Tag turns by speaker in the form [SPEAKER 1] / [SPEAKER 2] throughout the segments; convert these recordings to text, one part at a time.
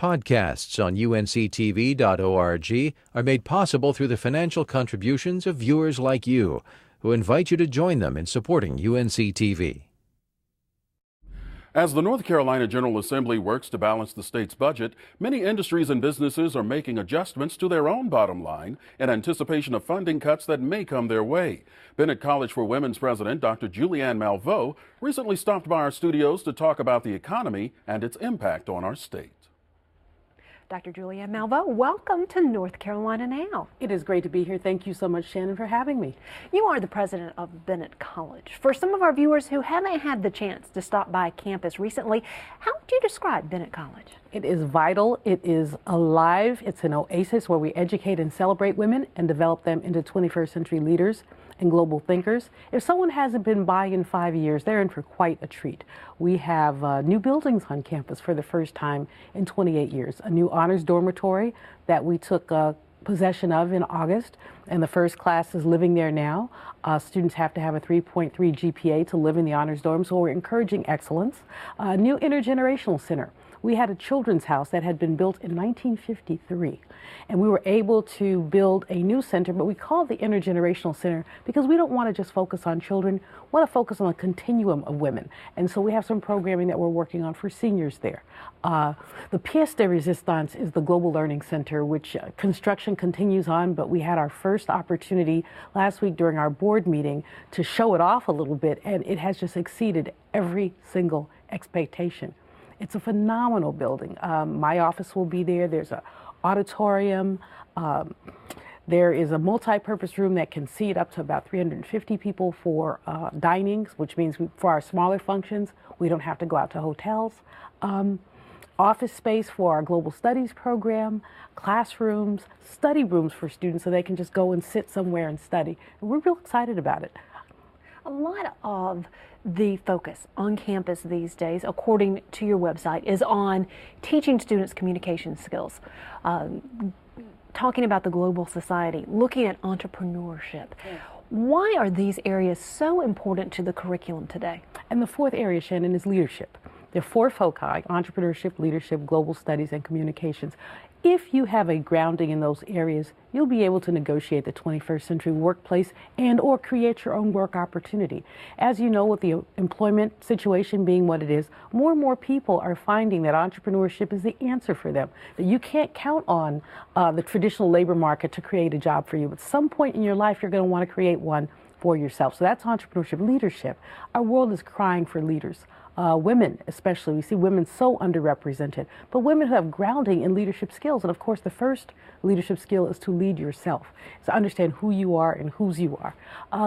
[SPEAKER 1] Podcasts on UNC-TV.org are made possible through the financial contributions of viewers like you, who invite you to join them in supporting UNC-TV.
[SPEAKER 2] As the North Carolina General Assembly works to balance the state's budget, many industries and businesses are making adjustments to their own bottom line in anticipation of funding cuts that may come their way. Bennett College for Women's President Dr. Julianne Malveaux recently stopped by our studios to talk about the economy and its impact on our state.
[SPEAKER 3] Dr. Julianne Malveaux, welcome to North Carolina Now.
[SPEAKER 4] It is great to be here. Thank you so much, Shannon, for having me.
[SPEAKER 3] You are the president of Bennett College. For some of our viewers who haven't had the chance to stop by campus recently, how would you describe Bennett College?
[SPEAKER 4] It is vital. It is alive. It's an oasis where we educate and celebrate women and develop them into 21st century leaders and global thinkers. If someone hasn't been by in 5 years, they're in for quite a treat. We have new buildings on campus for the first time in 28 years, a new honors dormitory that we took possession of in August, and the first class is living there now. Students have to have a 3.3 GPA to live in the honors dorm, so we're encouraging excellence. A new Intergenerational Center. We had a children's house that had been built in 1953, and we were able to build a new center, but we call it the Intergenerational Center because we don't want to just focus on children, we want to focus on a continuum of women. And so we have some programming that we're working on for seniors there. The Pièce de Résistance is the Global Learning Center, which construction continues on, but we had our first opportunity last week during our board meeting to show it off a little bit, and it has just exceeded every single expectation. It's a phenomenal building. My office will be there. There's an auditorium. There is a multi-purpose room that can seat up to about 350 people for dinings, which means for our smaller functions, we don't have to go out to hotels. Office space for our global studies program, classrooms, study rooms for students so they can just go and sit somewhere and study. And we're real excited about it.
[SPEAKER 3] A lot of the focus on campus these days, according to your website, is on teaching students communication skills, talking about the global society, looking at entrepreneurship. Yeah. Why are these areas so important to the curriculum today?
[SPEAKER 4] And the fourth area, Shannon, is leadership. There are four foci: entrepreneurship, leadership, global studies, and communications. If you have a grounding in those areas, you'll be able to negotiate the 21st century workplace and or create your own work opportunity. As you know, with the employment situation being what it is, more and more people are finding that entrepreneurship is the answer for them. That you can't count on the traditional labor market to create a job for you. At some point in your life, you're going to want to create one for yourself. So that's entrepreneurship. Leadership. Our world is crying for leaders. Women especially, we see women so underrepresented, but women who have grounding in leadership skills. And of course, the first leadership skill is to lead yourself, is to understand who you are and whose you are.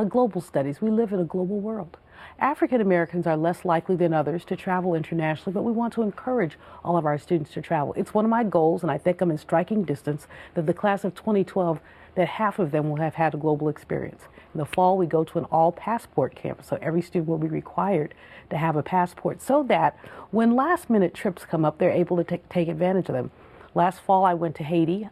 [SPEAKER 4] Global studies, we live in a global world. African Americans are less likely than others to travel internationally, but we want to encourage all of our students to travel. It's one of my goals, and I think I'm in striking distance, that the class of 2012, that half of them will have had a global experience. In the fall, we go to an all-passport campus, so every student will be required to have a passport so that when last-minute trips come up, they're able to take advantage of them. Last fall, I went to Haiti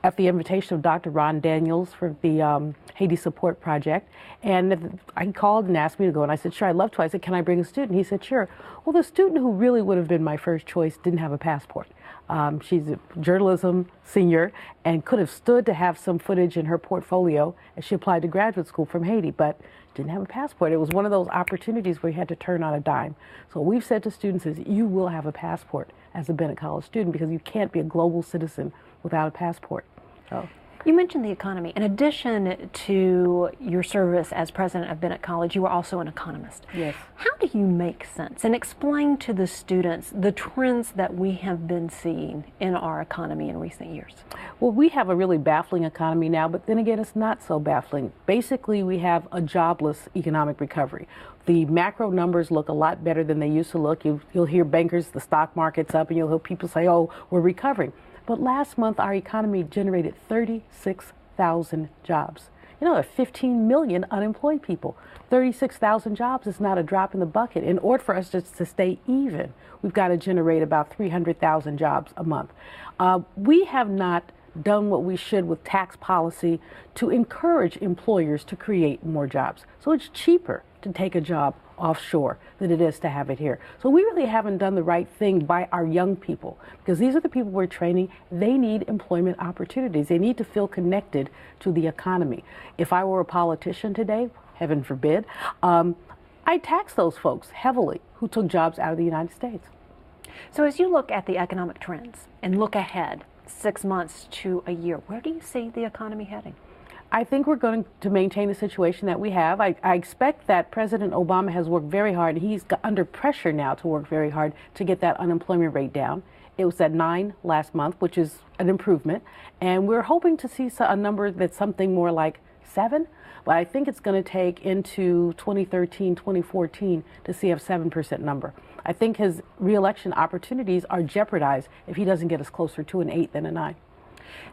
[SPEAKER 4] at the invitation of Dr. Ron Daniels for the Haiti Support Project, and I called and asked me to go, and I said, sure, I'd love to. I said, can I bring a student? He said, sure. Well, the student who really would have been my first choice didn't have a passport. She's a journalism senior and could have stood to have some footage in her portfolio as she applied to graduate school from Haiti, but didn't have a passport. It was one of those opportunities where you had to turn on a dime. So what we've said to students is you will have a passport as a Bennett College student because you can't be a global citizen without a passport. So.
[SPEAKER 3] You mentioned the economy. In addition to your service as president of Bennett College, you are also an economist.
[SPEAKER 4] Yes.
[SPEAKER 3] How do you make sense and explain to the students the trends that we have been seeing in our economy in recent years?
[SPEAKER 4] Well, we have a really baffling economy now, but then again, it's not so baffling. Basically, we have a jobless economic recovery. The macro numbers look a lot better than they used to look. You'll hear bankers, the stock market's up, and you'll hear people say, oh, we're recovering. But last month, our economy generated 36,000 jobs. You know, there are 15 million unemployed people. 36,000 jobs is not a drop in the bucket. In order for us just to stay even, we've got to generate about 300,000 jobs a month. We have not done what we should with tax policy to encourage employers to create more jobs. So it's cheaper to take a job offshore than it is to have it here. So we really haven't done the right thing by our young people, because these are the people we're training. They need employment opportunities. They need to feel connected to the economy. If I were a politician today, heaven forbid, I'd tax those folks heavily who took jobs out of the United States.
[SPEAKER 3] So as you look at the economic trends and look ahead 6 months to a year, where do you see the economy heading?
[SPEAKER 4] I think we're going to maintain the situation that we have. I expect that President Obama has worked very hard. He's under pressure now to work very hard to get that unemployment rate down. It was at 9 last month, which is an improvement. And we're hoping to see a number that's something more like 7. But I think it's going to take into 2013, 2014 to see a 7% number. I think his reelection opportunities are jeopardized if he doesn't get us closer to an 8 than a 9.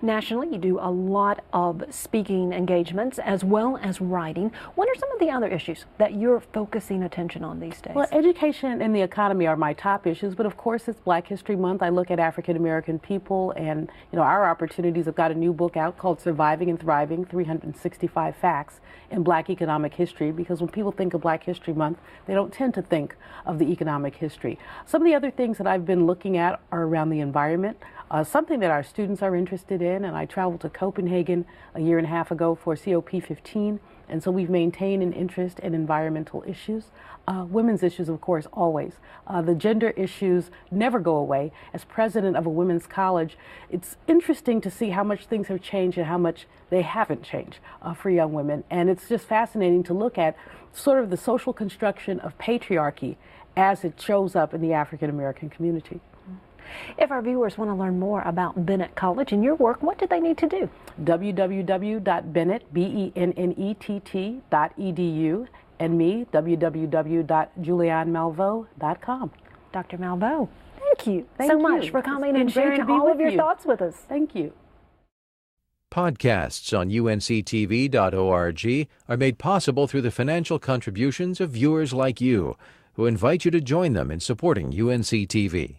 [SPEAKER 3] Nationally, you do a lot of speaking engagements as well as writing. What are some of the other issues that you're focusing attention on these days?
[SPEAKER 4] Well, education and the economy are my top issues, but of course it's Black History Month. I look at African American people and, our opportunities. I've got a new book out called Surviving and Thriving, 365 Facts in Black Economic History, because when people think of Black History Month, they don't tend to think of the economic history. Some of the other things that I've been looking at are around the environment. Something that our students are interested in, and I traveled to Copenhagen a year and a half ago for COP15, and so we've maintained an interest in environmental issues. Women's issues, of course, always. The gender issues never go away. As president of a women's college, it's interesting to see how much things have changed and how much they haven't changed for young women. And it's just fascinating to look at sort of the social construction of patriarchy as it shows up in the African American community.
[SPEAKER 3] If our viewers want to learn more about Bennett College and your work, what do they need to do?
[SPEAKER 4] www.bennett.edu and me, www.juliannemalveaux.com.
[SPEAKER 3] Dr. Malveaux, thank you so much for coming and sharing
[SPEAKER 4] all
[SPEAKER 3] of your thoughts with us.
[SPEAKER 4] Thank you.
[SPEAKER 1] Podcasts on UNC-TV.org are made possible through the financial contributions of viewers like you, who invite you to join them in supporting UNC-TV.